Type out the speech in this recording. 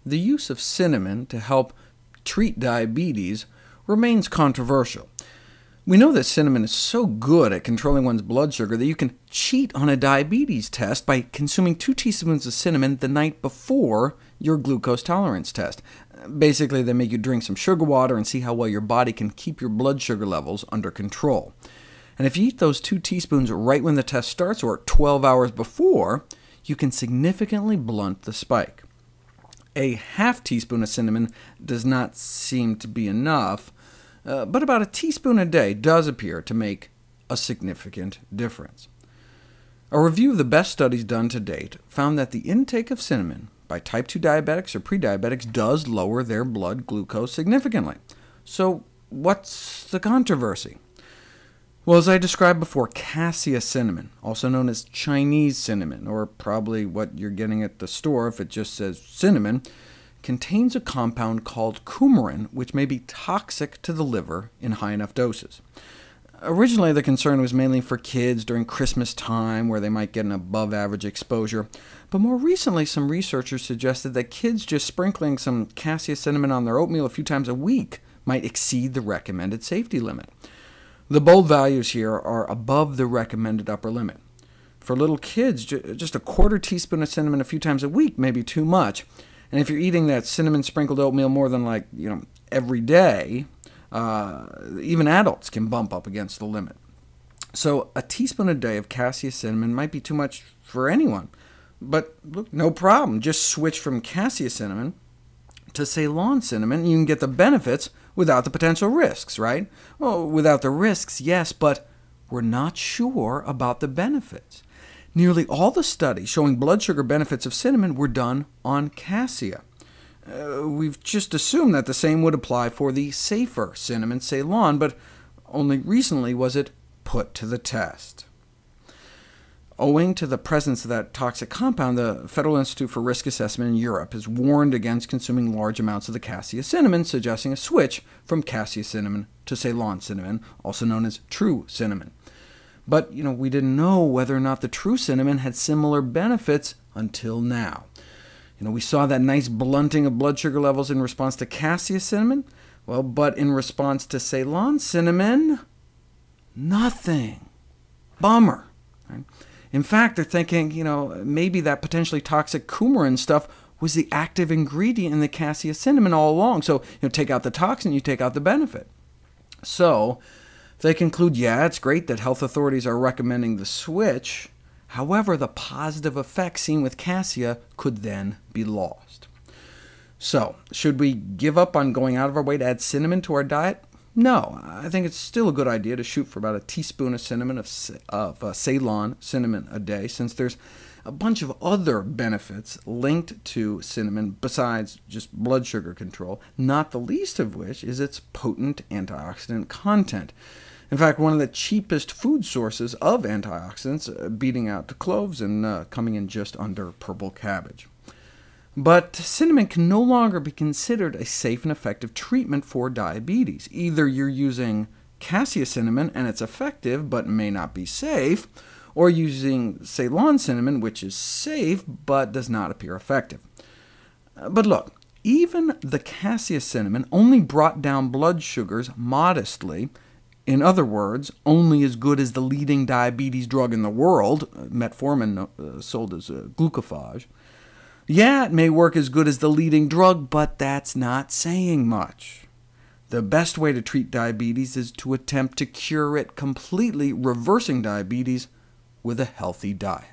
the use of cinnamon to help treat diabetes remains controversial. We know that cinnamon is so good at controlling one's blood sugar that you can cheat on a diabetes test by consuming 2 teaspoons of cinnamon the night before your glucose tolerance test. Basically, they make you drink some sugar water and see how well your body can keep your blood sugar levels under control. And if you eat those 2 teaspoons right when the test starts, or 12 hours before, you can significantly blunt the spike. A half teaspoon of cinnamon does not seem to be enough, but about a teaspoon a day does appear to make a significant difference. A review of the best studies done to date found that the intake of cinnamon by type 2 diabetics or prediabetics does lower their blood glucose significantly. So what's the controversy? Well, as I described before, cassia cinnamon, also known as Chinese cinnamon, or probably what you're getting at the store if it just says cinnamon, contains a compound called coumarin, which may be toxic to the liver in high enough doses. Originally, the concern was mainly for kids during Christmas time, where they might get an above-average exposure, but more recently some researchers suggested that kids just sprinkling some cassia cinnamon on their oatmeal a few times a week might exceed the recommended safety limit. The bold values here are above the recommended upper limit. For little kids, just a quarter teaspoon of cinnamon a few times a week may be too much, and if you're eating that cinnamon-sprinkled oatmeal more than every day, even adults can bump up against the limit. So a teaspoon a day of cassia cinnamon might be too much for anyone. But look, no problem. Just switch from cassia cinnamon to Ceylon cinnamon, and you can get the benefits without the potential risks, right? Well, without the risks, yes, but we're not sure about the benefits. Nearly all the studies showing blood sugar benefits of cinnamon were done on cassia. We've just assumed that the same would apply for the safer cinnamon Ceylon, but only recently was it put to the test. Owing to the presence of that toxic compound, the Federal Institute for Risk Assessment in Europe has warned against consuming large amounts of the cassia cinnamon, suggesting a switch from cassia cinnamon to Ceylon cinnamon, also known as true cinnamon. But we didn't know whether or not the true cinnamon had similar benefits until now. We saw that nice blunting of blood sugar levels in response to cassia cinnamon, but in response to Ceylon cinnamon, nothing. Bummer. Right? In fact, they're thinking maybe that potentially toxic coumarin stuff was the active ingredient in the cassia cinnamon all along. So take out the toxin, you take out the benefit. So they conclude, yeah, it's great that health authorities are recommending the switch. However, the positive effects seen with cassia could then be lost. So, should we give up on going out of our way to add cinnamon to our diet? No, I think it's still a good idea to shoot for about a teaspoon of cinnamon of Ceylon cinnamon a day, since there's a bunch of other benefits linked to cinnamon besides just blood sugar control, not the least of which is its potent antioxidant content. In fact, one of the cheapest food sources of antioxidants, beating out cloves and coming in just under purple cabbage. But cinnamon can no longer be considered a safe and effective treatment for diabetes. Either you're using cassia cinnamon and it's effective but may not be safe, or using Ceylon cinnamon, which is safe but does not appear effective. But look, even the cassia cinnamon only brought down blood sugars modestly. In other words, only as good as the leading diabetes drug in the world, metformin, sold as glucophage. Yeah, it may work as good as the leading drug, but that's not saying much. The best way to treat diabetes is to attempt to cure it completely, reversing diabetes with a healthy diet.